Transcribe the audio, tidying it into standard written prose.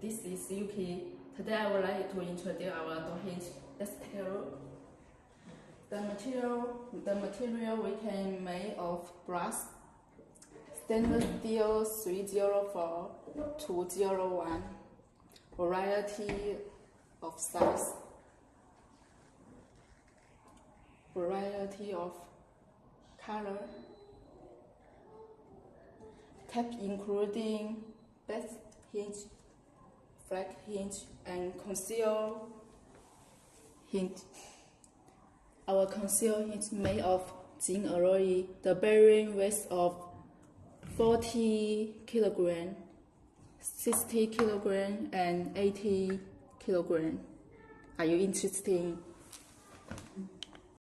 This is Yuki. Today I would like to introduce our door hinge. Let's take a look. The material we can make of brass, stainless steel 304 201, variety of size, variety of color, type including best hinge, flat hinge, and conceal hinge. Our conceal hinge made of zinc alloy. The bearing weight of 40 kg, 60 kg, and 80 kg. Are you interested?